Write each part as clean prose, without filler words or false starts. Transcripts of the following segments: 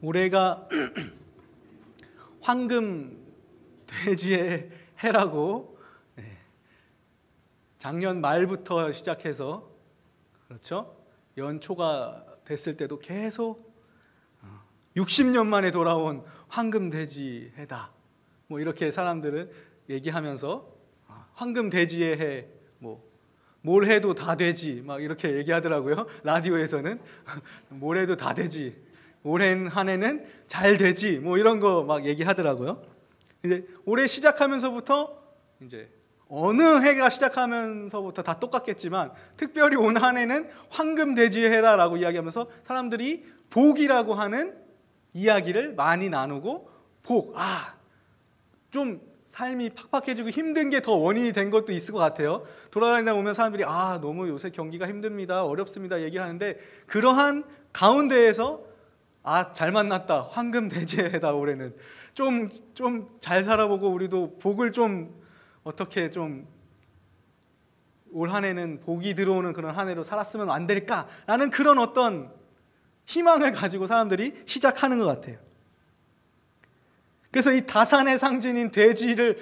올해가 황금 돼지의 해라고 작년 말부터 시작해서 그렇죠? 연초가 됐을 때도 계속 60년 만에 돌아온 황금 돼지 해다. 뭐 이렇게 사람들은 얘기하면서 황금 돼지의 해, 뭘 해도 다 되지 막 이렇게 얘기하더라고요. 라디오에서는 뭘 해도 다 되지, 올해 한 해는 잘 되지, 뭐 이런 거 막 얘기하더라고요. 이제 올해 시작하면서부터 이제 어느 해가 시작하면서부터 다 똑같겠지만 특별히 온 한 해는 황금 돼지의 해다라고 이야기하면서 사람들이 복이라고 하는 이야기를 많이 나누고, 좀 삶이 팍팍해지고 힘든 게 더 원인이 된 것도 있을 것 같아요. 돌아다니다 보면 사람들이 너무 요새 경기가 힘듭니다, 어렵습니다 얘기를 하는데, 그러한 가운데에서 잘 만났다, 황금 돼지의 해다, 올해는 좀 잘 살아보고 우리도 복을 좀 어떻게 좀 올 한 해는 복이 들어오는 그런 한 해로 살았으면 안 될까라는 그런 어떤 희망을 가지고 사람들이 시작하는 것 같아요. 그래서 이 다산의 상징인 돼지를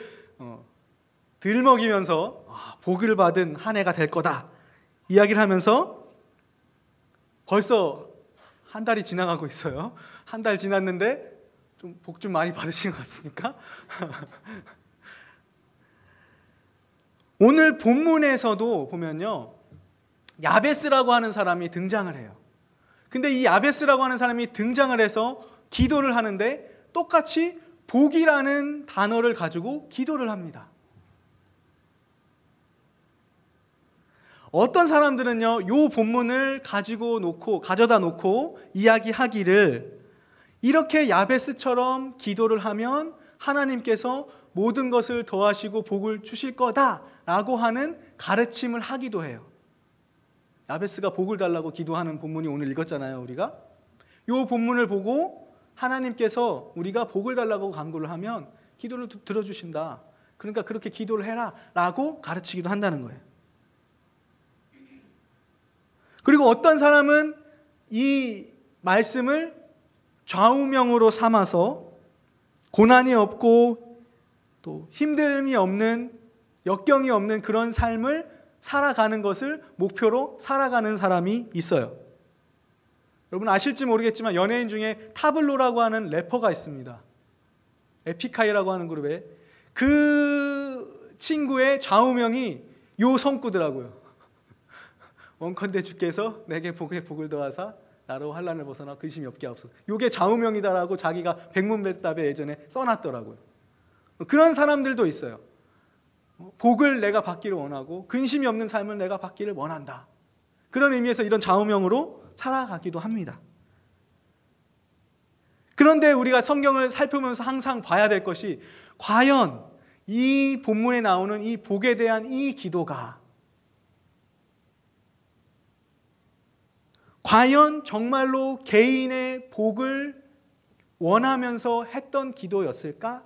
들먹이면서 복을 받은 한 해가 될 거다 이야기를 하면서 벌써 한 달이 지나가고 있어요. 한 달 지났는데 복 좀 많이 받으신 것 같습니까? 오늘 본문에서도 보면요, 야베스라고 하는 사람이 등장을 해요. 근데 이 야베스라고 하는 사람이 등장을 해서 기도를 하는데 똑같이 복이라는 단어를 가지고 기도를 합니다. 어떤 사람들은요, 이 본문을 가져다 놓고 이야기하기를, 이렇게 야베스처럼 기도를 하면 하나님께서 모든 것을 더하시고 복을 주실 거다라고 하는 가르침을 하기도 해요. 야베스가 복을 달라고 기도하는 본문이 오늘 읽었잖아요, 우리가. 이 본문을 보고 하나님께서 우리가 복을 달라고 간구를 하면 기도를 들어주신다, 그러니까 그렇게 기도를 해라 라고 가르치기도 한다는 거예요. 그리고 어떤 사람은 이 말씀을 좌우명으로 삼아서 고난이 없고 또 힘듦이 없는, 역경이 없는 그런 삶을 살아가는 것을 목표로 살아가는 사람이 있어요. 여러분 아실지 모르겠지만 연예인 중에 타블로라고 하는 래퍼가 있습니다. 에픽하이라고 하는 그룹에. 그 친구의 좌우명이 요 성구더라고요. 원컨대 주께서 내게 복을 더하사 나로 환난을 벗어나 근심이 없게 하옵소서. 이게 좌우명이다라고 자기가 백문백답에 예전에 써놨더라고요. 그런 사람들도 있어요. 복을 내가 받기를 원하고 근심이 없는 삶을 내가 받기를 원한다. 그런 의미에서 이런 좌우명으로 살아가기도 합니다. 그런데 우리가 성경을 살펴보면서 항상 봐야 될 것이, 과연 이 본문에 나오는 이 복에 대한 이 기도가 과연 정말로 개인의 복을 원하면서 했던 기도였을까?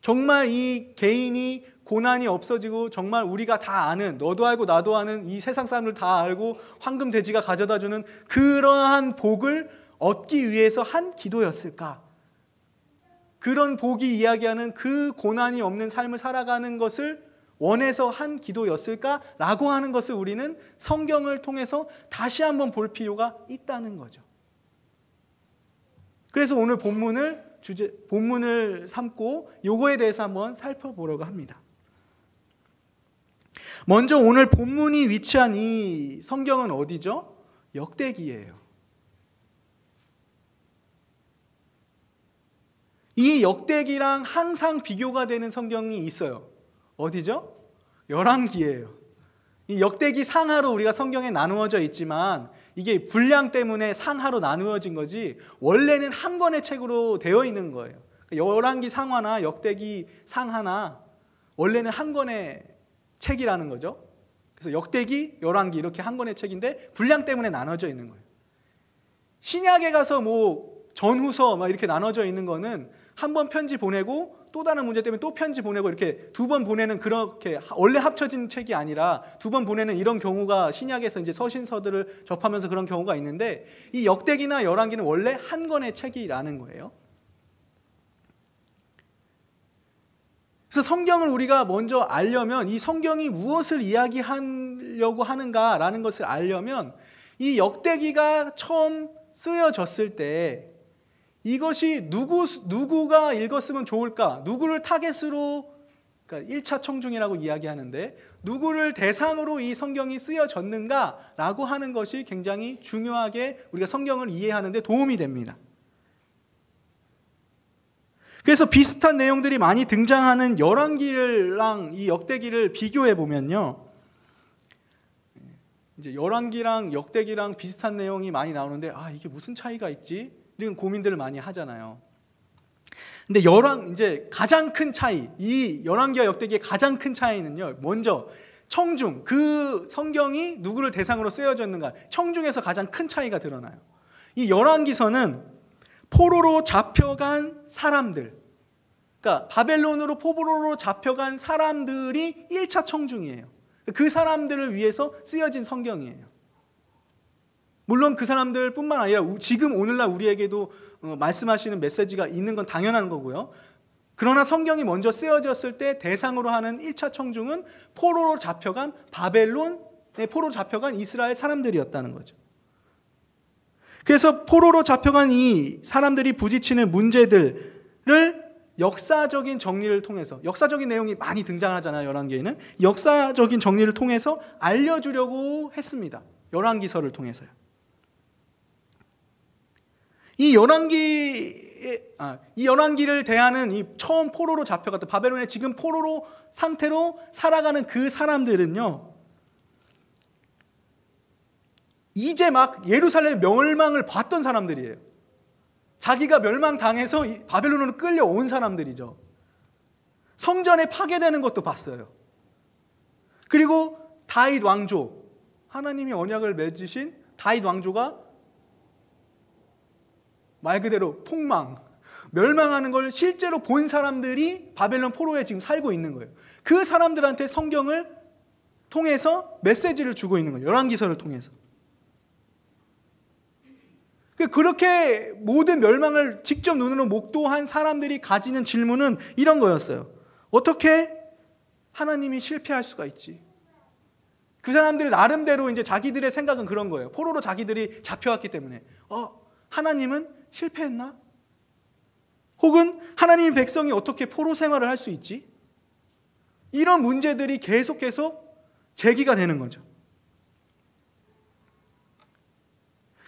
정말 이 개인이 고난이 없어지고 정말 우리가 다 아는, 너도 알고 나도 아는, 이 세상 사람들 다 알고 황금 돼지가 가져다주는 그러한 복을 얻기 위해서 한 기도였을까? 그런 복이 이야기하는 그 고난이 없는 삶을 살아가는 것을 원해서 한 기도였을까라고 하는 것을 우리는 성경을 통해서 다시 한번 볼 필요가 있다는 거죠. 그래서 오늘 본문을 삼고 요거에 대해서 한번 살펴보려고 합니다. 먼저 오늘 본문이 위치한 이 성경은 어디죠? 역대기예요. 이 역대기랑 항상 비교가 되는 성경이 있어요. 어디죠? 열왕기예요. 이 역대기 상하로 우리가 성경에 나누어져 있지만 이게 분량 때문에 상하로 나누어진 거지 원래는 한 권의 책으로 되어 있는 거예요. 열왕기 상하나 역대기 상하나 원래는 한 권의 책이라는 거죠. 그래서 역대기, 열왕기 이렇게 한 권의 책인데 분량 때문에 나눠져 있는 거예요. 신약에 가서 전후서 막 이렇게 나눠져 있는 거는 한 번 편지 보내고 또 다른 문제 때문에 또 편지 보내고 이렇게 두 번 보내는, 그렇게 원래 합쳐진 책이 아니라 두 번 보내는 이런 경우가 신약에서 이제 서신서들을 접하면서 그런 경우가 있는데, 이 역대기나 열왕기는 원래 한 권의 책이라는 거예요. 그래서 성경을 우리가 먼저 알려면, 이 성경이 무엇을 이야기하려고 하는가라는 것을 알려면, 이 역대기가 처음 쓰여졌을 때 이것이 누구가 읽었으면 좋을까? 누구를 타겟으로, 그러니까 1차 청중이라고 이야기하는데 누구를 대상으로 이 성경이 쓰여졌는가라고 하는 것이 굉장히 중요하게 우리가 성경을 이해하는 데 도움이 됩니다. 그래서 비슷한 내용들이 많이 등장하는 열왕기랑 이 역대기를 비교해 보면요, 이제 열왕기랑 역대기랑 비슷한 내용이 많이 나오는데 이게 무슨 차이가 있지? 이런 고민들을 많이 하잖아요. 근데 이제 가장 큰 차이, 이 열왕기와 역대기의 가장 큰 차이는요, 먼저 청중, 그 성경이 누구를 대상으로 쓰여졌는가, 청중에서 가장 큰 차이가 드러나요. 이 열왕기서는 포로로 잡혀간 사람들, 그러니까 바벨론으로 포로로 잡혀간 사람들이 1차 청중이에요. 그 사람들을 위해서 쓰여진 성경이에요. 물론 그 사람들뿐만 아니라 지금 오늘날 우리에게도 말씀하시는 메시지가 있는 건 당연한 거고요. 그러나 성경이 먼저 쓰여졌을 때 대상으로 하는 1차 청중은 포로로 잡혀간 바벨론에 포로로 잡혀간 이스라엘 사람들이었다는 거죠. 그래서 포로로 잡혀간 이 사람들이 부딪히는 문제들을 역사적인 정리를 통해서, 역사적인 내용이 많이 등장하잖아요, 열왕기에는. 역사적인 정리를 통해서 알려주려고 했습니다. 열왕기서를 통해서요. 이 열왕기를 대하는 이 처음 포로로 잡혀갔던 바벨론의 지금 포로로 상태로 살아가는 그 사람들은요, 이제 막 예루살렘 멸망을 봤던 사람들이에요. 자기가 멸망당해서 바벨론으로 끌려온 사람들이죠. 성전에 파괴되는 것도 봤어요. 그리고 다윗 왕조, 하나님이 언약을 맺으신 다윗 왕조가 말 그대로 멸망하는 걸 실제로 본 사람들이 바벨론 포로에 지금 살고 있는 거예요. 그 사람들한테 성경을 통해서 메시지를 주고 있는 거예요. 열왕기서를 통해서. 그렇게 모든 멸망을 직접 눈으로 목도한 사람들이 가지는 질문은 이런 거였어요. 어떻게 하나님이 실패할 수가 있지? 그 사람들 나름대로 이제 자기들의 생각은 그런 거예요. 포로로 자기들이 잡혀왔기 때문에 하나님은 실패했나? 혹은 하나님의 백성이 어떻게 포로 생활을 할 수 있지? 이런 문제들이 계속해서 제기가 되는 거죠.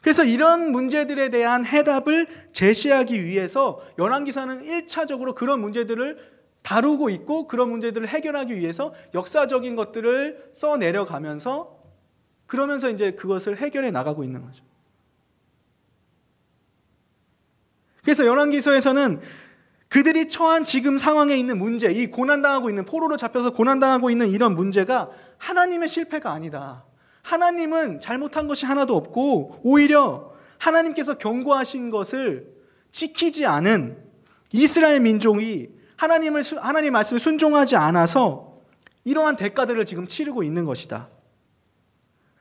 그래서 이런 문제들에 대한 해답을 제시하기 위해서 열왕기서는 1차적으로 그런 문제들을 다루고 있고, 그런 문제들을 해결하기 위해서 역사적인 것들을 써내려가면서, 그러면서 이제 그것을 해결해 나가고 있는 거죠. 그래서 열왕기서에서는 그들이 처한 지금 상황에 있는 문제, 이 고난당하고 있는, 포로로 잡혀서 고난당하고 있는 이런 문제가 하나님의 실패가 아니다. 하나님은 잘못한 것이 하나도 없고, 오히려 하나님께서 경고하신 것을 지키지 않은 이스라엘 민족이 하나님 말씀을 순종하지 않아서 이러한 대가들을 지금 치르고 있는 것이다.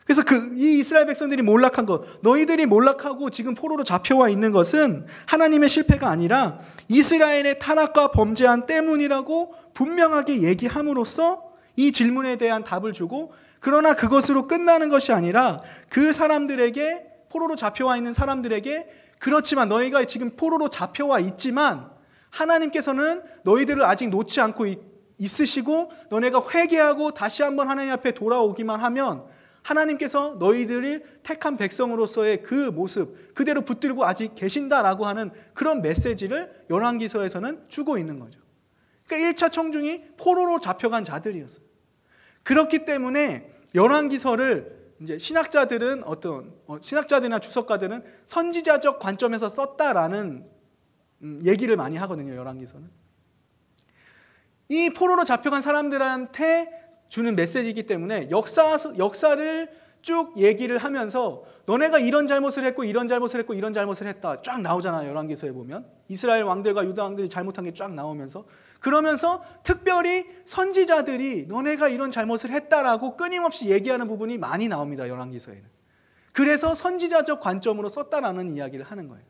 그래서 이 이스라엘 백성들이 몰락한 것, 너희들이 몰락하고 지금 포로로 잡혀와 있는 것은 하나님의 실패가 아니라 이스라엘의 타락과 범죄한 때문이라고 분명하게 얘기함으로써 이 질문에 대한 답을 주고, 그러나 그것으로 끝나는 것이 아니라 그 사람들에게, 포로로 잡혀와 있는 사람들에게, 그렇지만 너희가 지금 포로로 잡혀와 있지만 하나님께서는 너희들을 아직 놓지 않고 있으시고, 너네가 회개하고 다시 한번 하나님 앞에 돌아오기만 하면 하나님께서 너희들이 택한 백성으로서의 그 모습 그대로 붙들고 아직 계신다라고 하는 그런 메시지를 열왕기서에서는 주고 있는 거죠. 그러니까 1차 청중이 포로로 잡혀간 자들이었어요. 그렇기 때문에 열왕기서를 이제 신학자들이나 주석가들은 선지자적 관점에서 썼다라는 얘기를 많이 하거든요. 열왕기서는 이 포로로 잡혀간 사람들한테 주는 메시지이기 때문에 역사를 쭉 얘기를 하면서 너네가 이런 잘못을 했고 이런 잘못을 했고 이런 잘못을 했다 쫙 나오잖아요. 열왕기서에 보면 이스라엘 왕들과 유다 왕들이 잘못한 게 쫙 나오면서 그러면서 특별히 선지자들이 너네가 이런 잘못을 했다라고 끊임없이 얘기하는 부분이 많이 나옵니다. 열왕기서에는. 그래서 선지자적 관점으로 썼다라는 이야기를 하는 거예요.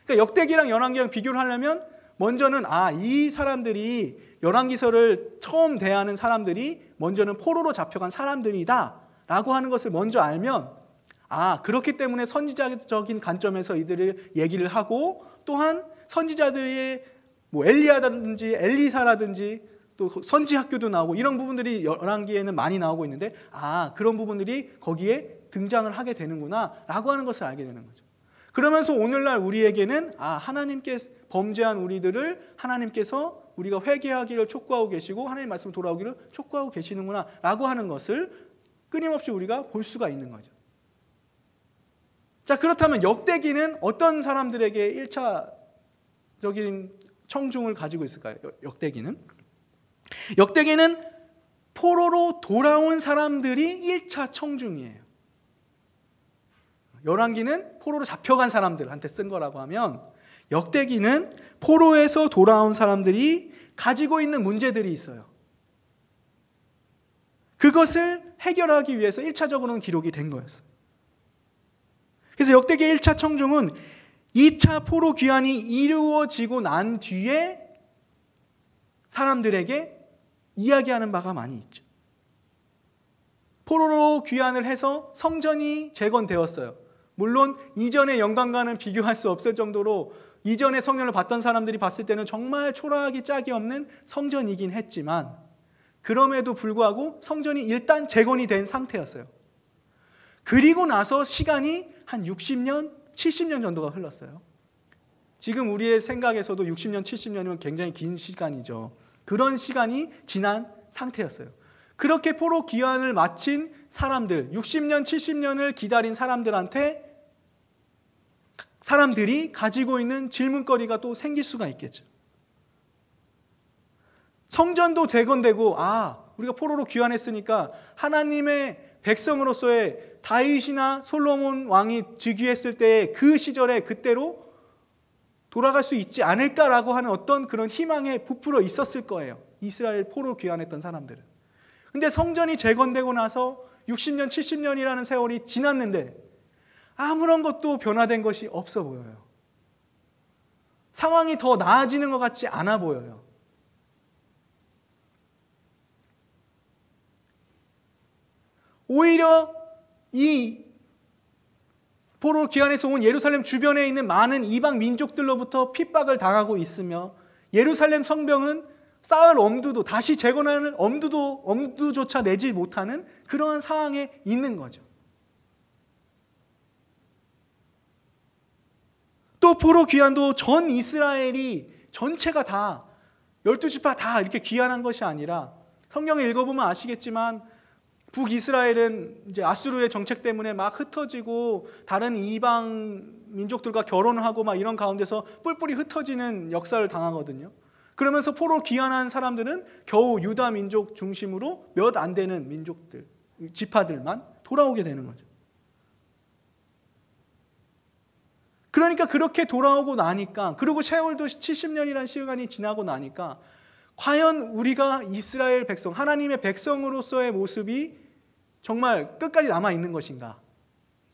그러니까 역대기랑 열왕기랑 비교를 하려면 먼저는 이 사람들이 열왕기서를 처음 대하는 사람들이 먼저는 포로로 잡혀간 사람들이다 라고 하는 것을 먼저 알면 그렇기 때문에 선지자적인 관점에서 이들을 얘기를 하고, 또한 선지자들의 엘리야라든지 엘리사라든지 또 선지 학교도 나오고 이런 부분들이 열왕기에는 많이 나오고 있는데 그런 부분들이 거기에 등장을 하게 되는구나 라고 하는 것을 알게 되는 거죠. 그러면서 오늘날 우리에게는 하나님께 범죄한 우리들을 하나님께서 우리가 회개하기를 촉구하고 계시고 하나님 말씀 돌아오기를 촉구하고 계시는구나 라고 하는 것을 끊임없이 우리가 볼 수가 있는 거죠. 자, 그렇다면 역대기는 어떤 사람들에게 1차적인 청중을 가지고 있을까요? 역대기는 포로로 돌아온 사람들이 1차 청중이에요. 열왕기는 포로로 잡혀간 사람들한테 쓴 거라고 하면, 역대기는 포로에서 돌아온 사람들이 가지고 있는 문제들이 있어요. 그것을 해결하기 위해서 1차적으로는 기록이 된 거였어요. 그래서 역대기 1차 청중은 2차 포로 귀환이 이루어지고 난 뒤에 사람들에게 이야기하는 바가 많이 있죠. 포로로 귀환을 해서 성전이 재건되었어요. 물론 이전의 영광과는 비교할 수 없을 정도로 이전의 성전을 봤던 사람들이 봤을 때는 정말 초라하기 짝이 없는 성전이긴 했지만, 그럼에도 불구하고 성전이 일단 재건이 된 상태였어요. 그리고 나서 시간이 한 60년, 70년 정도가 흘렀어요. 지금 우리의 생각에서도 60년, 70년이면 굉장히 긴 시간이죠. 그런 시간이 지난 상태였어요. 그렇게 포로 귀환을 마친 사람들, 60년, 70년을 기다린 사람들이 가지고 있는 질문거리가 또 생길 수가 있겠죠. 성전도 재건되고 우리가 포로로 귀환했으니까 하나님의 백성으로서의 다윗이나 솔로몬 왕이 즉위했을 때의 그 시절에 그때로 돌아갈 수 있지 않을까라고 하는 어떤 그런 희망에 부풀어 있었을 거예요. 이스라엘 포로 귀환했던 사람들은. 근데 성전이 재건되고 나서 60년, 70년이라는 세월이 지났는데 아무런 것도 변화된 것이 없어 보여요. 상황이 더 나아지는 것 같지 않아 보여요. 오히려 이 포로 귀환에서 온 예루살렘 주변에 있는 많은 이방 민족들로부터 핍박을 당하고 있으며, 예루살렘 성벽은 쌓을 엄두도, 다시 재건할 엄두조차 내지 못하는 그러한 상황에 있는 거죠. 또 포로 귀환도 전 이스라엘이 전체가 다 12지파 다 이렇게 귀환한 것이 아니라, 성경을 읽어보면 아시겠지만 북이스라엘은 이제 아수르의 정책 때문에 막 흩어지고 다른 이방 민족들과 결혼을 하고 막 이런 가운데서 뿔뿔이 흩어지는 역사를 당하거든요. 그러면서 포로 귀환한 사람들은 겨우 유다 민족 중심으로 몇 안 되는 민족들, 지파들만 돌아오게 되는 거죠. 그러니까 그렇게 돌아오고 나니까, 그리고 세월도 70년이라는 시간이 지나고 나니까 과연 우리가 이스라엘 백성, 하나님의 백성으로서의 모습이 정말 끝까지 남아있는 것인가?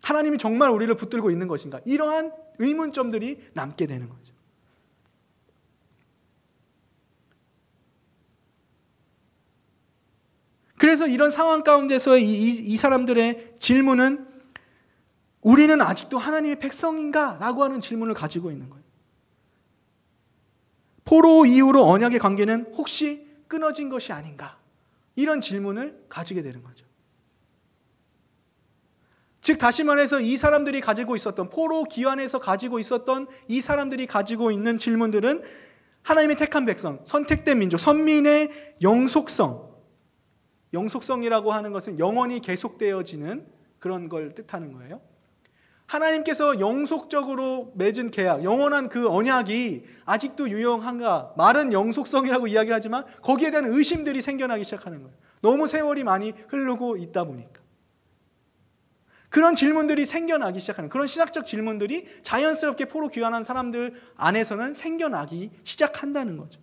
하나님이 정말 우리를 붙들고 있는 것인가? 이러한 의문점들이 남게 되는 거죠. 그래서 이런 상황 가운데서 이 사람들의 질문은, 우리는 아직도 하나님의 백성인가? 라고 하는 질문을 가지고 있는 거예요. 포로 이후로 언약의 관계는 혹시 끊어진 것이 아닌가? 이런 질문을 가지게 되는 거죠. 즉 다시 말해서 이 사람들이 가지고 있었던, 포로 귀환에서 가지고 있었던 이 사람들이 가지고 있는 질문들은 하나님의 택한 백성, 선택된 민족, 선민의 영속성이라고 하는 것은 영원히 계속되어지는 그런 걸 뜻하는 거예요. 하나님께서 영속적으로 맺은 계약, 영원한 그 언약이 아직도 유효한가? 말은 영속성이라고 이야기하지만 거기에 대한 의심들이 생겨나기 시작하는 거예요. 너무 세월이 많이 흐르고 있다 보니까. 그런 질문들이 생겨나기 시작하는, 그런 신학적 질문들이 자연스럽게 포로 귀환한 사람들 안에서는 생겨나기 시작한다는 거죠.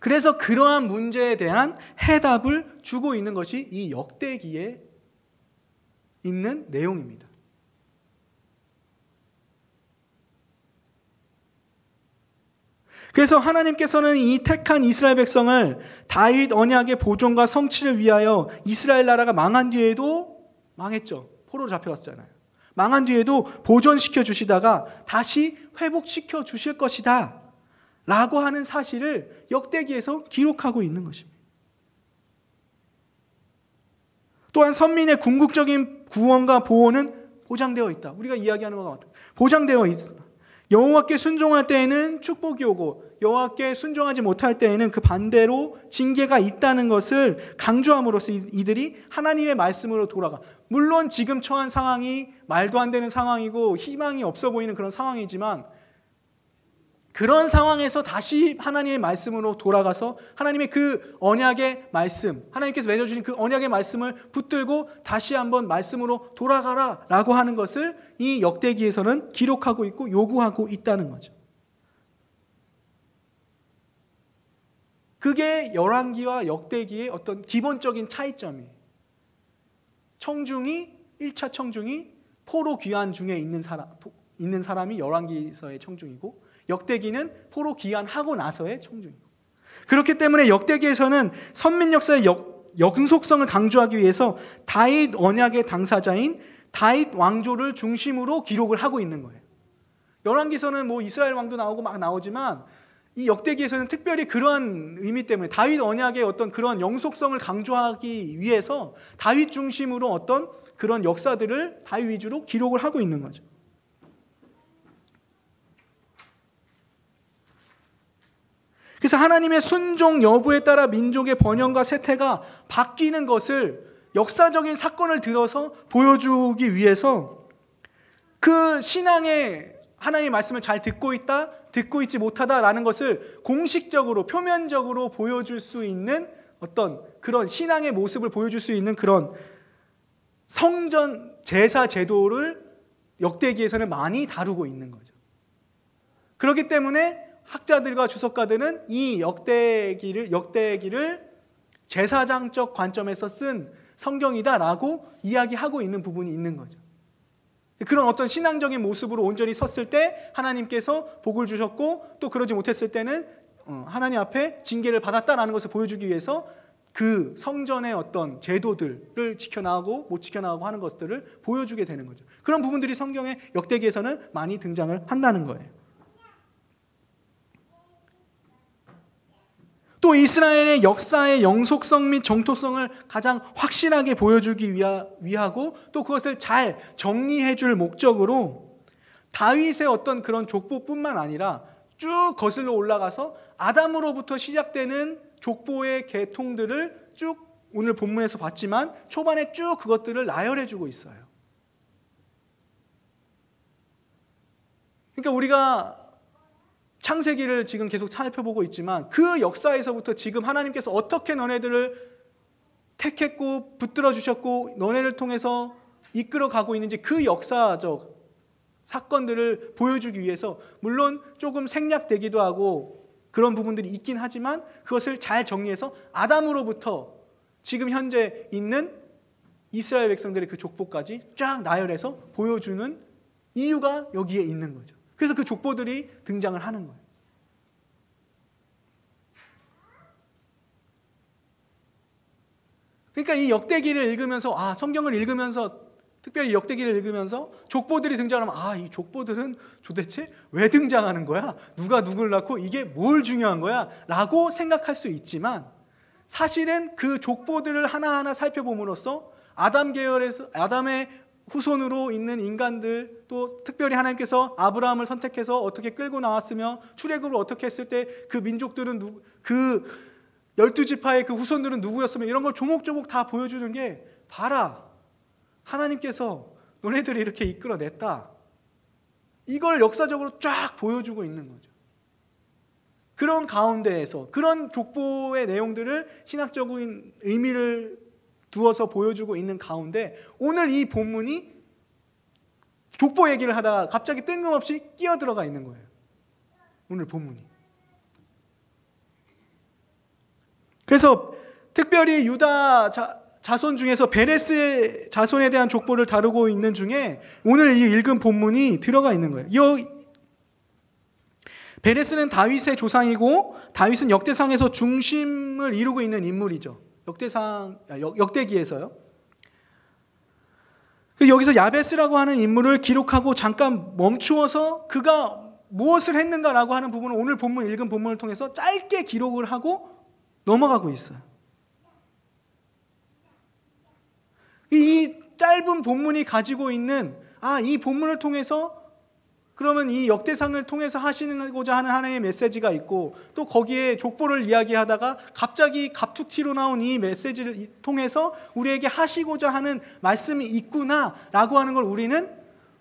그래서 그러한 문제에 대한 해답을 주고 있는 것이 이 역대기에 있는 내용입니다. 그래서 하나님께서는 이 택한 이스라엘 백성을 다윗 언약의 보존과 성취를 위하여 이스라엘 나라가 망한 뒤에도 망했죠. 포로로 잡혀갔잖아요. 망한 뒤에도 보존시켜 주시다가 다시 회복시켜 주실 것이다 라고 하는 사실을 역대기에서 기록하고 있는 것입니다. 또한 선민의 궁극적인 구원과 보호는 보장되어 있다. 우리가 이야기하는 것과 같아요. 보장되어 있어. 여호와께 순종할 때에는 축복이 오고 여호와께 순종하지 못할 때에는 그 반대로 징계가 있다는 것을 강조함으로써 이들이 하나님의 말씀으로 돌아가. 물론 지금 처한 상황이 말도 안 되는 상황이고 희망이 없어 보이는 그런 상황이지만 그런 상황에서 다시 하나님의 말씀으로 돌아가서 하나님의 그 언약의 말씀, 하나님께서 맺어주신 그 언약의 말씀을 붙들고 다시 한번 말씀으로 돌아가라 라고 하는 것을 이 역대기에서는 기록하고 있고 요구하고 있다는 거죠. 그게 열왕기와 역대기의 어떤 기본적인 차이점이에요. 청중이 1차 청중이 포로 귀환 중에 있는 사람이 열왕기서의 청중이고 역대기는 포로 귀환하고 나서의 청중이고, 그렇기 때문에 역대기에서는 선민 역사의 영속성을 강조하기 위해서 다윗 언약의 당사자인 다윗 왕조를 중심으로 기록을 하고 있는 거예요. 열왕기서는 뭐 이스라엘 왕도 나오고 막 나오지만 이 역대기에서는 특별히 그러한 의미 때문에 다윗 언약의 어떤 그런 영속성을 강조하기 위해서 다윗 중심으로 어떤 그런 역사들을 다윗 위주로 기록을 하고 있는 거죠. 그래서 하나님의 순종 여부에 따라 민족의 번영과 세태가 바뀌는 것을 역사적인 사건을 들어서 보여주기 위해서 그 신앙의 하나님의 말씀을 잘 듣고 있다, 듣고 있지 못하다라는 것을 공식적으로 표면적으로 보여줄 수 있는 어떤 그런 신앙의 모습을 보여줄 수 있는 그런 성전 제사 제도를 역대기에서는 많이 다루고 있는 거죠. 그렇기 때문에 학자들과 주석가들은 이 역대기를 제사장적 관점에서 쓴 성경이다라고 이야기하고 있는 부분이 있는 거죠. 그런 어떤 신앙적인 모습으로 온전히 섰을 때 하나님께서 복을 주셨고 또 그러지 못했을 때는 하나님 앞에 징계를 받았다라는 것을 보여주기 위해서 그 성전의 어떤 제도들을 지켜나가고 못 지켜나가고 하는 것들을 보여주게 되는 거죠. 그런 부분들이 성경의 역대기에서는 많이 등장을 한다는 거예요. 또 이스라엘의 역사의 영속성 및 정토성을 가장 확실하게 보여주기 위하고 또 그것을 잘 정리해 줄 목적으로 다윗의 어떤 그런 족보뿐만 아니라 쭉 거슬러 올라가서 아담으로부터 시작되는 족보의 계통들을 쭉 오늘 본문에서 봤지만 초반에 쭉 그것들을 나열해 주고 있어요. 그러니까 우리가 창세기를 지금 계속 살펴보고 있지만 그 역사에서부터 지금 하나님께서 어떻게 너네들을 택했고 붙들어 주셨고 너네를 통해서 이끌어가고 있는지 그 역사적 사건들을 보여주기 위해서 물론 조금 생략되기도 하고 그런 부분들이 있긴 하지만 그것을 잘 정리해서 아담으로부터 지금 현재 있는 이스라엘 백성들의 그 족보까지 쫙 나열해서 보여주는 이유가 여기에 있는 거죠. 그래서 그 족보들이 등장을 하는 거예요. 그러니까 이 역대기를 읽으면서 성경을 읽으면서 특별히 역대기를 읽으면서 족보들이 등장하면 이 족보들은 도대체 왜 등장하는 거야? 누가 누구를 낳고 이게 뭘 중요한 거야? 라고 생각할 수 있지만 사실은 그 족보들을 하나하나 살펴봄으로써 아담 계열에서 아담의 후손으로 있는 인간들 또 특별히 하나님께서 아브라함을 선택해서 어떻게 끌고 나왔으며 출애굽을 어떻게 했을 때 그 민족들은 그 12지파의 그 후손들은 누구였으며 이런 걸 조목조목 다 보여주는 게 봐라 하나님께서 너네들을 이렇게 이끌어냈다 이걸 역사적으로 쫙 보여주고 있는 거죠. 그런 가운데에서 그런 족보의 내용들을 신학적인 의미를 두어서 보여주고 있는 가운데 오늘 이 본문이 족보 얘기를 하다가 갑자기 뜬금없이 끼어들어가 있는 거예요. 오늘 본문이. 그래서 특별히 유다 자손 중에서 베레스의 자손에 대한 족보를 다루고 있는 중에 오늘 이 읽은 본문이 들어가 있는 거예요. 베레스는 다윗의 조상이고 다윗은 역대상에서 중심을 이루고 있는 인물이죠. 역대기에서요. 여기서 야베스라고 하는 인물을 기록하고 잠깐 멈추어서 그가 무엇을 했는가라고 하는 부분을 오늘 본문 읽은 본문을 통해서 짧게 기록을 하고 넘어가고 있어요. 이 짧은 본문이 가지고 있는 이 본문을 통해서 그러면 이 역대상을 통해서 하시고자 하는 하나님의 메시지가 있고 또 거기에 족보를 이야기하다가 갑자기 갑툭튀로 나온 이 메시지를 통해서 우리에게 하시고자 하는 말씀이 있구나라고 하는 걸 우리는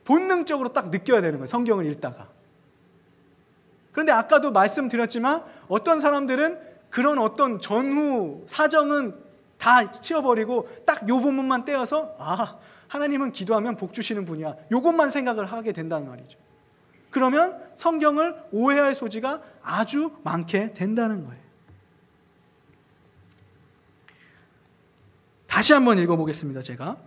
본능적으로 딱 느껴야 되는 거예요. 성경을 읽다가. 그런데 아까도 말씀드렸지만 어떤 사람들은 그런 어떤 전후 사정은 다 치워버리고 딱 요 부분만 떼어서 하나님은 기도하면 복 주시는 분이야. 요것만 생각을 하게 된다는 말이죠. 그러면 성경을 오해할 소지가 아주 많게 된다는 거예요. 다시 한번 읽어보겠습니다. 제가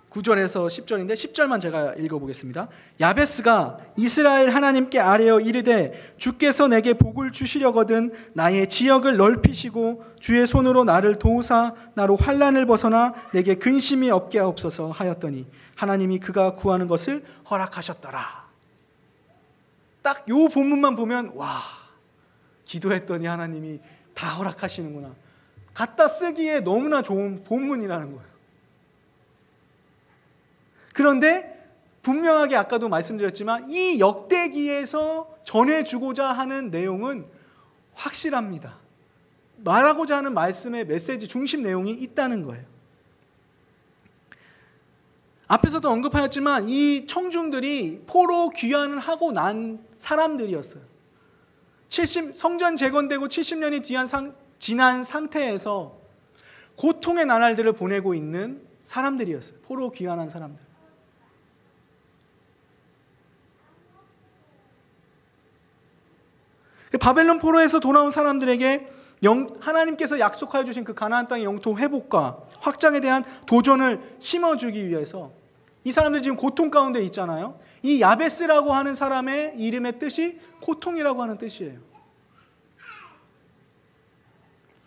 9절에서 10절인데 10절만 제가 읽어보겠습니다. 야베스가 이스라엘 하나님께 아뢰어 이르되 주께서 내게 복을 주시려거든 나의 지역을 넓히시고 주의 손으로 나를 도우사 나로 환난을 벗어나 내게 근심이 없게 하옵소서 하였더니 하나님이 그가 구하는 것을 허락하셨더라. 딱 요 본문만 보면 기도했더니 하나님이 다 허락하시는구나. 갖다 쓰기에 너무나 좋은 본문이라는 거예요. 그런데 분명하게 아까도 말씀드렸지만 이 역대기에서 전해주고자 하는 내용은 확실합니다. 말하고자 하는 말씀의 메시지 중심 내용이 있다는 거예요. 앞에서도 언급하였지만 이 청중들이 포로 귀환을 하고 난 사람들이었어요. 성전 재건되고 70년이 지난 상태에서 고통의 나날들을 보내고 있는 사람들이었어요. 포로 귀환한 사람들. 바벨론 포로에서 돌아온 사람들에게 하나님께서 약속하여 주신 그 가나안 땅의 영토 회복과 확장에 대한 도전을 심어주기 위해서 이 사람들이 지금 고통 가운데 있잖아요. 이 야베스라고 하는 사람의 이름의 뜻이 고통이라고 하는 뜻이에요.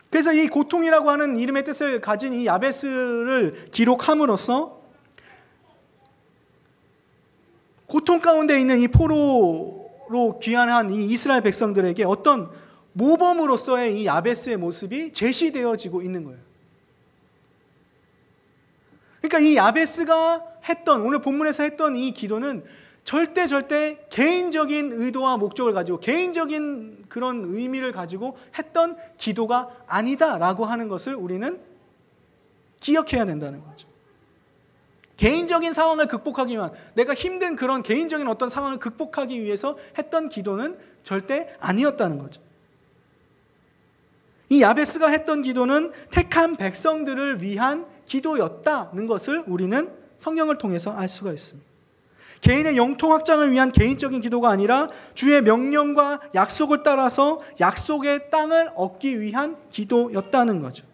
그래서 이 고통이라고 하는 이름의 뜻을 가진 이 야베스를 기록함으로써 고통 가운데 있는 이 포로로 귀환한 이 이스라엘 백성들에게 어떤 모범으로서의 이 야베스의 모습이 제시되어지고 있는 거예요. 그러니까 이 야베스가 오늘 본문에서 했던 이 기도는 절대 개인적인 의도와 목적을 가지고 개인적인 그런 의미를 가지고 했던 기도가 아니다라고 하는 것을 우리는 기억해야 된다는 거죠. 개인적인 상황을 극복하기 위한, 내가 힘든 그런 개인적인 어떤 상황을 극복하기 위해서 했던 기도는 절대 아니었다는 거죠. 이 야베스가 했던 기도는 택한 백성들을 위한 기도였다는 것을 우리는 성경을 통해서 알 수가 있습니다. 개인의 영토 확장을 위한 개인적인 기도가 아니라 주의 명령과 약속을 따라서 약속의 땅을 얻기 위한 기도였다는 거죠.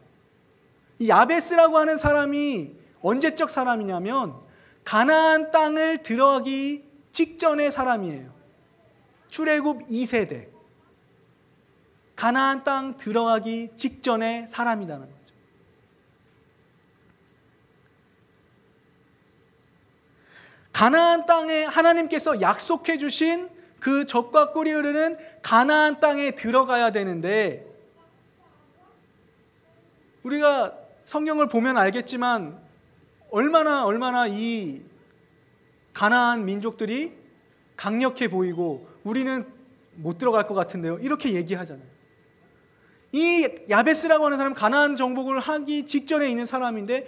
이 야베스라고 하는 사람이 언제적 사람이냐면 가나안 땅을 들어가기 직전의 사람이에요. 출애굽 2세대. 가나안 땅 들어가기 직전의 사람이라는 거죠. 가나안 땅에 하나님께서 약속해 주신 그 젖과 꿀이 흐르는 가나안 땅에 들어가야 되는데, 우리가 성경을 보면 알겠지만 얼마나 이 가나안 민족들이 강력해 보이고 우리는 못 들어갈 것 같은데요, 이렇게 얘기하잖아요. 이 야베스라고 하는 사람은 가나안 정복을 하기 직전에 있는 사람인데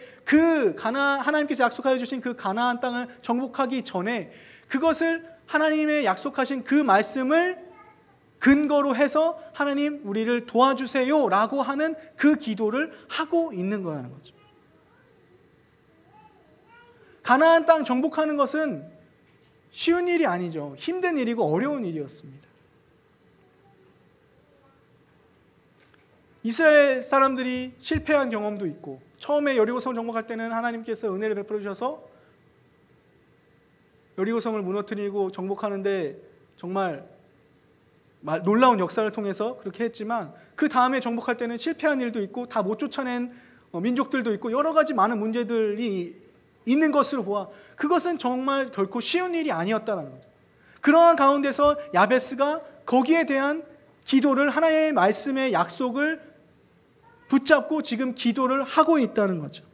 하나님께서 약속하여 주신 그 가나안 땅을 정복하기 전에 그것을 하나님의 약속하신 그 말씀을 근거로 해서 하나님 우리를 도와주세요 라고 하는 그 기도를 하고 있는 거라는 거죠. 가나안 땅 정복하는 것은 쉬운 일이 아니죠. 힘든 일이고 어려운 일이었습니다. 이스라엘 사람들이 실패한 경험도 있고, 처음에 여리고성을 정복할 때는 하나님께서 은혜를 베풀어 주셔서 여리고성을 무너뜨리고 정복하는데 정말 놀라운 역사를 통해서 그렇게 했지만, 그 다음에 정복할 때는 실패한 일도 있고 다 못 쫓아낸 민족들도 있고 여러 가지 많은 문제들이 있는 것으로 보아 그것은 정말 결코 쉬운 일이 아니었다는 거죠. 그러한 가운데서 야베스가 거기에 대한 기도를, 하나님의 말씀의 약속을 붙잡고 지금 기도를 하고 있다는 거죠.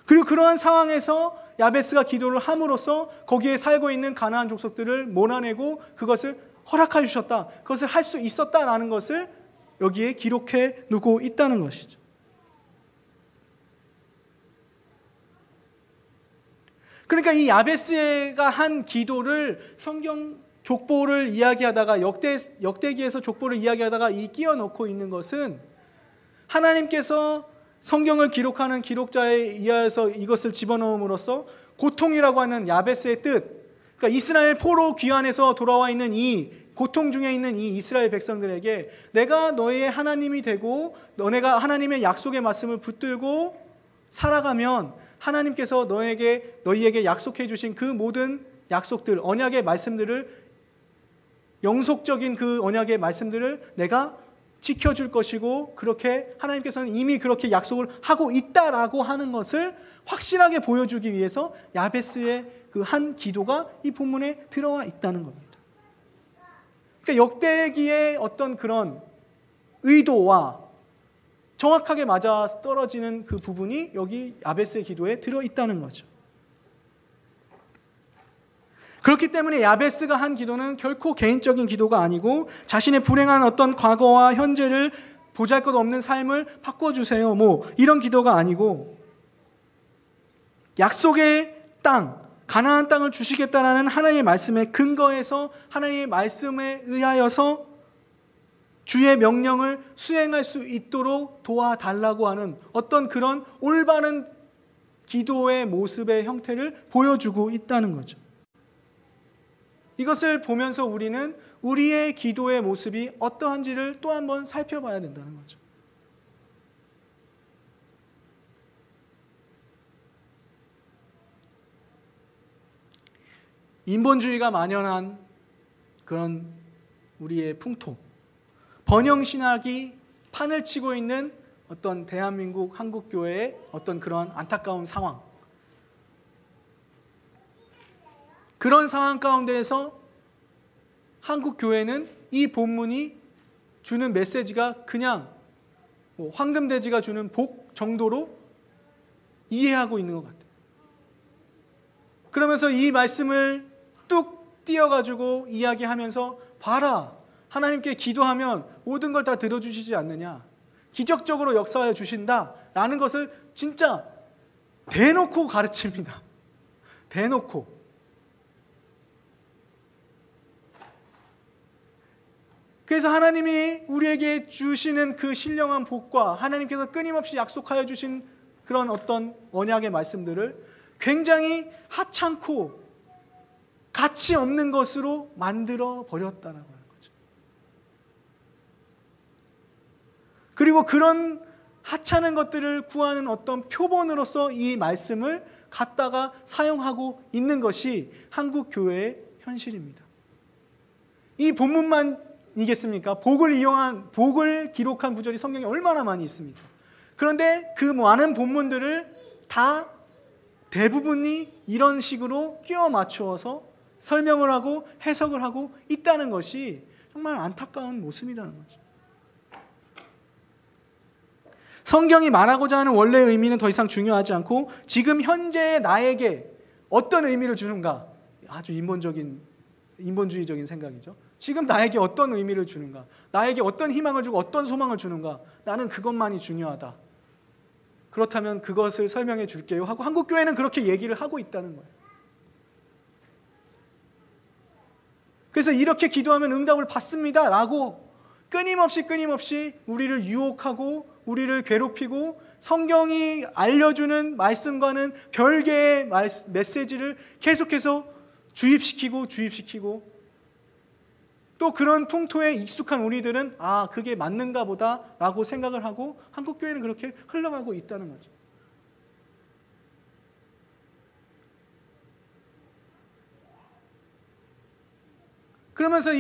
그리고 그러한 상황에서 야베스가 기도를 함으로써 거기에 살고 있는 가나안 족속들을 몰아내고 그것을 허락해 주셨다, 그것을 할 수 있었다라는 것을 여기에 기록해 두고 있다는 것이죠. 그러니까 이 야베스가 한 기도를 성경 족보를 이야기하다가 역대기에서 족보를 이야기하다가 끼워 넣고 있는 것은, 하나님께서 성경을 기록하는 기록자에 의하여서 이것을 집어넣음으로써 고통이라고 하는 야베스의 뜻, 그러니까 이스라엘 포로 귀환에서 돌아와 있는 이 고통 중에 있는 이 이스라엘 백성들에게 내가 너희의 하나님이 되고 너네가 하나님의 약속의 말씀을 붙들고 살아가면 하나님께서 너희에게 약속해 주신 그 모든 약속들, 언약의 말씀들을, 영속적인 그 언약의 말씀들을 내가 지켜줄 것이고, 그렇게 하나님께서는 이미 그렇게 약속을 하고 있다라고 하는 것을 확실하게 보여주기 위해서 야베스의 그 한 기도가 이 본문에 들어와 있다는 겁니다. 그러니까 역대기의 어떤 그런 의도와 정확하게 맞아 떨어지는 그 부분이 여기 야베스의 기도에 들어있다는 거죠. 그렇기 때문에 야베스가 한 기도는 결코 개인적인 기도가 아니고, 자신의 불행한 어떤 과거와 현재를, 보잘것없는 삶을 바꿔주세요, 이런 기도가 아니고, 약속의 땅, 가나안 땅을 주시겠다라는 하나님의 말씀에 근거해서 하나님의 말씀에 의하여서 주의 명령을 수행할 수 있도록 도와달라고 하는 어떤 그런 올바른 기도의 모습의 형태를 보여주고 있다는 거죠. 이것을 보면서 우리는 우리의 기도의 모습이 어떠한지를 또 한번 살펴봐야 된다는 거죠. 인본주의가 만연한 그런 우리의 풍토, 번영신학이 판을 치고 있는 어떤 대한민국 한국교회의 어떤 그런 안타까운 상황, 그런 상황 가운데에서 한국교회는 이 본문이 주는 메시지가 그냥 황금돼지가 주는 복 정도로 이해하고 있는 것 같아요. 그러면서 이 말씀을 뚝 띄어가지고 이야기하면서, 봐라, 하나님께 기도하면 모든 걸 다 들어주시지 않느냐, 기적적으로 역사하여 주신다라는 것을 진짜 대놓고 가르칩니다. 대놓고. 그래서 하나님이 우리에게 주시는 그 신령한 복과 하나님께서 끊임없이 약속하여 주신 그런 어떤 언약의 말씀들을 굉장히 하찮고 가치 없는 것으로 만들어 버렸다는 거죠. 그리고 그런 하찮은 것들을 구하는 어떤 표본으로서 이 말씀을 갖다가 사용하고 있는 것이 한국 교회의 현실입니다. 이 본문만이겠습니까? 복을 기록한 구절이 성경에 얼마나 많이 있습니까? 그런데 그 많은 본문들을 다 대부분이 이런 식으로 끼워 맞추어서 설명을 하고 해석을 하고 있다는 것이 정말 안타까운 모습이라는 거죠. 성경이 말하고자 하는 원래의 의미는 더 이상 중요하지 않고, 지금 현재의 나에게 어떤 의미를 주는가, 아주 인본주의적인 생각이죠. 지금 나에게 어떤 의미를 주는가, 나에게 어떤 희망을 주고 어떤 소망을 주는가, 나는 그것만이 중요하다. 그렇다면 그것을 설명해 줄게요 하고 한국교회는 그렇게 얘기를 하고 있다는 거예요. 그래서 이렇게 기도하면 응답을 받습니다 라고 끊임없이 우리를 유혹하고 우리를 괴롭히고, 성경이 알려주는 말씀과는 별개의 메시지를 계속해서 주입시키고 또 그런 풍토에 익숙한 우리들은 아, 그게 맞는가 보다라고 생각을 하고 한국 교회는 그렇게 흘러가고 있다는 거죠. 그러면서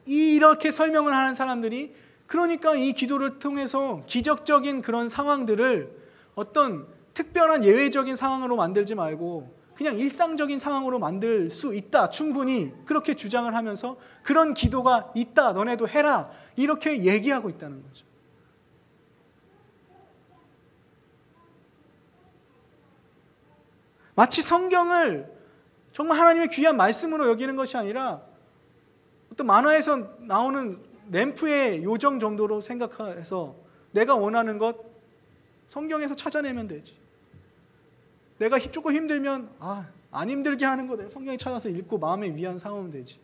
이렇게 설명을 하는 사람들이 그러니까 이 기도를 통해서 기적적인 그런 상황들을 어떤 특별한 예외적인 상황으로 만들지 말고 그냥 일상적인 상황으로 만들 수 있다, 충분히 그렇게 주장을 하면서 그런 기도가 있다, 너네도 해라, 이렇게 얘기하고 있다는 거죠. 마치 성경을 정말 하나님의 귀한 말씀으로 여기는 것이 아니라 어떤 만화에서 나오는 램프의 요정 정도로 생각해서 내가 원하는 것 성경에서 찾아내면 되지. 내가 조금 힘들면 안 힘들게 하는 거 내가 성경에 찾아서 읽고 마음의 위안 삼으면 되지.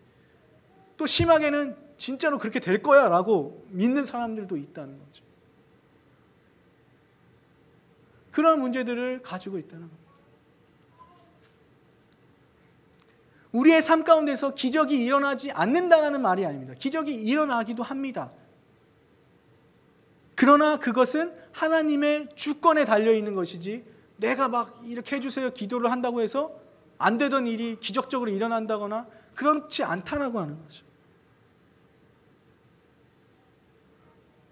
또 심하게는 진짜로 그렇게 될 거야 라고 믿는 사람들도 있다는 거죠. 그런 문제들을 가지고 있다는 겁니다. 우리의 삶 가운데서 기적이 일어나지 않는다는 말이 아닙니다. 기적이 일어나기도 합니다. 그러나 그것은 하나님의 주권에 달려있는 것이지 내가 막 이렇게 해주세요 기도를 한다고 해서 안 되던 일이 기적적으로 일어난다거나 그렇지 않다라고 하는 거죠.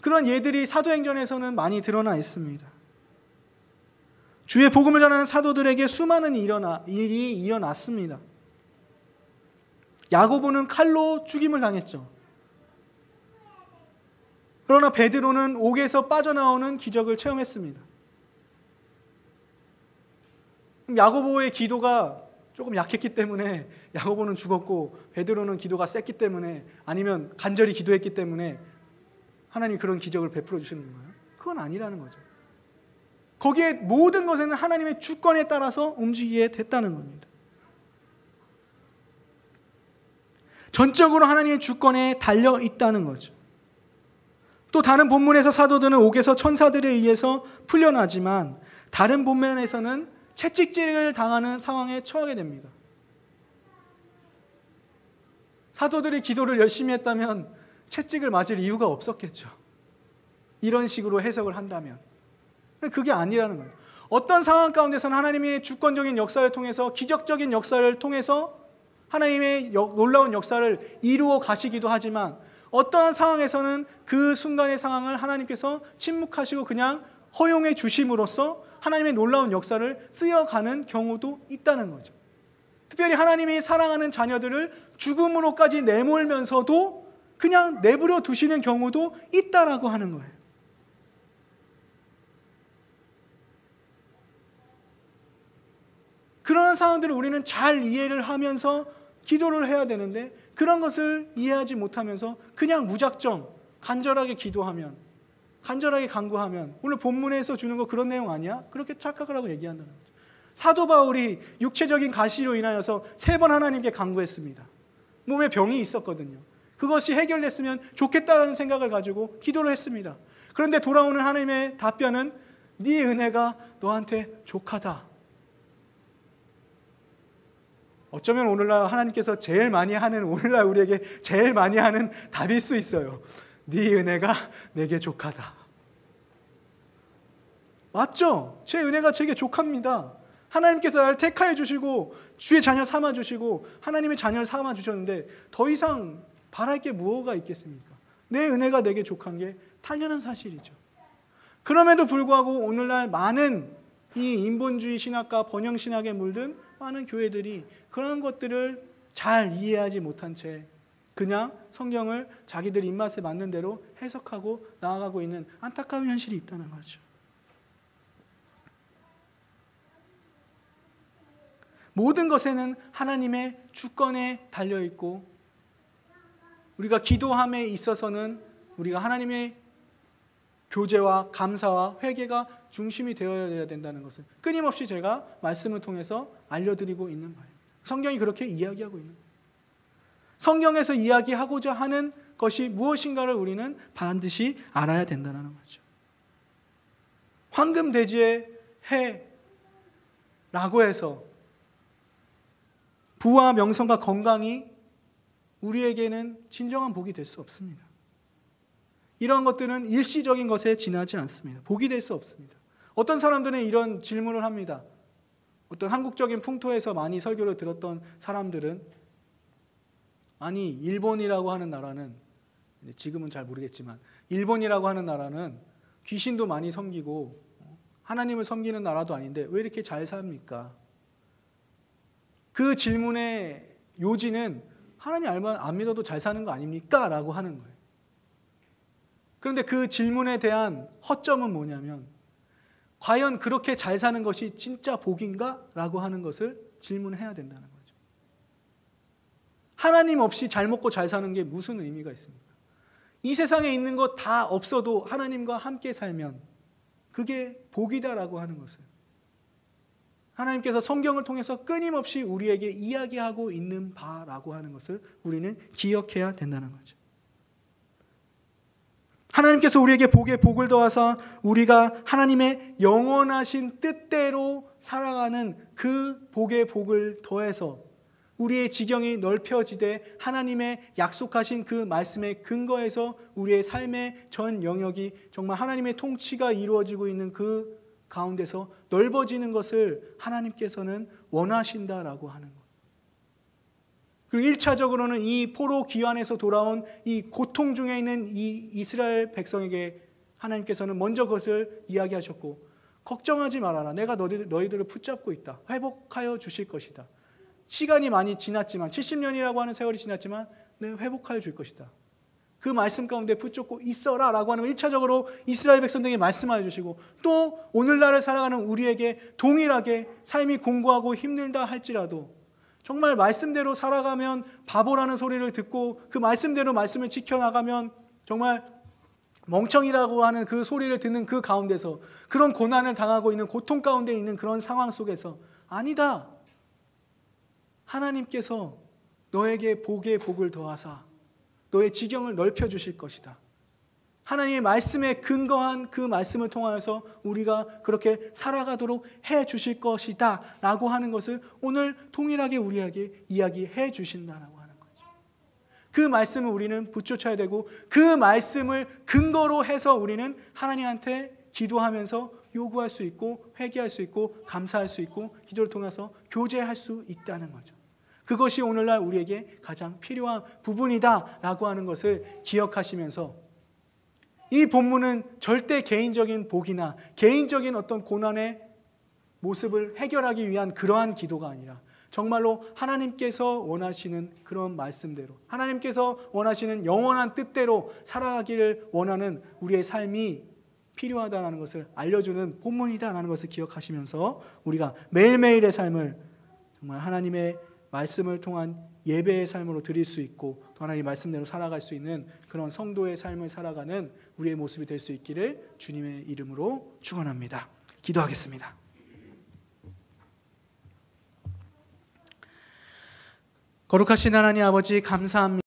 그런 예들이 사도행전에서는 많이 드러나 있습니다. 주의 복음을 전하는 사도들에게 수많은 일이 일어났습니다. 야고보는 칼로 죽임을 당했죠. 그러나 베드로는 옥에서 빠져나오는 기적을 체험했습니다. 야고보의 기도가 조금 약했기 때문에 야고보는 죽었고 베드로는 기도가 셌기 때문에 아니면 간절히 기도했기 때문에 하나님이 그런 기적을 베풀어 주시는 거예요? 그건 아니라는 거죠. 거기에 모든 것에는 하나님의 주권에 따라서 움직이게 됐다는 겁니다. 전적으로 하나님의 주권에 달려 있다는 거죠. 또 다른 본문에서 사도들은 옥에서 천사들에 의해서 풀려나지만 다른 본면에서는 채찍질을 당하는 상황에 처하게 됩니다. 사도들이 기도를 열심히 했다면 채찍을 맞을 이유가 없었겠죠. 이런 식으로 해석을 한다면. 그게 아니라는 거예요. 어떤 상황 가운데서는 하나님의 주권적인 역사를 통해서 기적적인 역사를 통해서 하나님의 놀라운 역사를 이루어 가시기도 하지만 어떠한 상황에서는 그 순간의 상황을 하나님께서 침묵하시고 그냥 허용해 주심으로써 하나님의 놀라운 역사를 쓰여가는 경우도 있다는 거죠. 특별히 하나님이 사랑하는 자녀들을 죽음으로까지 내몰면서도 그냥 내버려 두시는 경우도 있다라고 하는 거예요. 그런 상황들을 우리는 잘 이해를 하면서 기도를 해야 되는데 그런 것을 이해하지 못하면서 그냥 무작정 간절하게 기도하면, 간절하게 간구하면 오늘 본문에서 주는 거 그런 내용 아니야? 그렇게 착각을 하고 얘기한다는 거죠. 사도 바울이 육체적인 가시로 인하여서 3번 하나님께 간구했습니다. 몸에 병이 있었거든요. 그것이 해결됐으면 좋겠다는 생각을 가지고 기도를 했습니다. 그런데 돌아오는 하나님의 답변은 네 은혜가 너한테 족하다. 어쩌면 오늘날 하나님께서 제일 많이 하는, 오늘날 우리에게 제일 많이 하는 답일 수 있어요. 네 은혜가 내게 족하다. 맞죠? 제 은혜가 제게 족합니다. 하나님께서 나를 택하여 주시고 주의 자녀 삼아 주시고 하나님의 자녀를 삼아 주셨는데 더 이상 바랄 게 무엇가 있겠습니까? 내 은혜가 내게 족한 게 당연한 사실이죠. 그럼에도 불구하고 오늘날 많은 이 인본주의 신학과 번영 신학에 물든 많은 교회들이 그런 것들을 잘 이해하지 못한 채 그냥 성경을 자기들 입맛에 맞는 대로 해석하고 나아가고 있는 안타까운 현실이 있다는 거죠. 모든 것에는 하나님의 주권에 달려있고 우리가 기도함에 있어서는 우리가 하나님의 교제와 감사와 회개가 중심이 되어야 된다는 것을 끊임없이 제가 말씀을 통해서 알려드리고 있는 바예요. 성경이 그렇게 이야기하고 있는 거예요. 성경에서 이야기하고자 하는 것이 무엇인가를 우리는 반드시 알아야 된다는 거죠. 황금돼지의 해라고 해서 부와 명성과 건강이 우리에게는 진정한 복이 될 수 없습니다. 이런 것들은 일시적인 것에 지나지 않습니다. 복이 될 수 없습니다. 어떤 사람들은 이런 질문을 합니다. 어떤 한국적인 풍토에서 많이 설교를 들었던 사람들은, 아니 일본이라고 하는 나라는, 지금은 잘 모르겠지만 일본이라고 하는 나라는 귀신도 많이 섬기고 하나님을 섬기는 나라도 아닌데 왜 이렇게 잘 삽니까? 그 질문의 요지는 하나님 안 믿어도 잘 사는 거 아닙니까? 라고 하는 거예요. 그런데 그 질문에 대한 허점은 뭐냐면, 과연 그렇게 잘 사는 것이 진짜 복인가? 라고 하는 것을 질문해야 된다는 거죠. 하나님 없이 잘 먹고 잘 사는 게 무슨 의미가 있습니까? 이 세상에 있는 것 다 없어도 하나님과 함께 살면 그게 복이다라고 하는 것을 하나님께서 성경을 통해서 끊임없이 우리에게 이야기하고 있는 바라고 하는 것을 우리는 기억해야 된다는 거죠. 하나님께서 우리에게 복을 더하사 우리가 하나님의 영원하신 뜻대로 살아가는 그 복을 더해서 우리의 지경이 넓혀지되 하나님의 약속하신 그 말씀의 근거에서 우리의 삶의 전 영역이 정말 하나님의 통치가 이루어지고 있는 그 가운데서 넓어지는 것을 하나님께서는 원하신다라고 하는 것. 그리고 1차적으로는 이 포로 귀환에서 돌아온 이 고통 중에 있는 이 이스라엘 백성에게 하나님께서는 먼저 그것을 이야기하셨고, 걱정하지 말아라. 내가 너희들을 붙잡고 있다. 회복하여 주실 것이다. 시간이 많이 지났지만, 70년이라고 하는 세월이 지났지만 내가 회복하여 줄 것이다. 그 말씀 가운데 붙잡고 있어라 라고 하는 1차적으로 이스라엘 백성들에게 말씀하여 주시고, 또 오늘날을 살아가는 우리에게 동일하게 삶이 공고하고 힘들다 할지라도 정말 말씀대로 살아가면 바보라는 소리를 듣고 그 말씀대로 말씀을 지켜나가면 정말 멍청이라고 하는 그 소리를 듣는 그 가운데서, 그런 고난을 당하고 있는 고통 가운데 있는 그런 상황 속에서, 아니다, 하나님께서 너에게 복을 더하사 너의 지경을 넓혀주실 것이다. 하나님의 말씀에 근거한 그 말씀을 통하여서 우리가 그렇게 살아가도록 해주실 것이다 라고 하는 것을 오늘 동일하게 우리에게 이야기해 주신다라고 하는 거죠. 그 말씀을 우리는 붙여쳐야 되고, 그 말씀을 근거로 해서 우리는 하나님한테 기도하면서 요구할 수 있고, 회개할 수 있고, 감사할 수 있고, 기도를 통해서 교제할 수 있다는 거죠. 그것이 오늘날 우리에게 가장 필요한 부분이다라고 하는 것을 기억하시면서, 이 본문은 절대 개인적인 복이나 개인적인 어떤 고난의 모습을 해결하기 위한 그러한 기도가 아니라 정말로 하나님께서 원하시는 그런 말씀대로, 하나님께서 원하시는 영원한 뜻대로 살아가기를 원하는 우리의 삶이 필요하다는 것을 알려주는 본문이다라는 것을 기억하시면서 우리가 매일매일의 삶을 정말 하나님의 말씀을 통한 예배의 삶으로 드릴 수 있고, 또 하나님의 말씀대로 살아갈 수 있는 그런 성도의 삶을 살아가는 우리의 모습이 될 수 있기를 주님의 이름으로 축원합니다. 기도하겠습니다. 거룩하신 하나님 아버지, 감사합니다.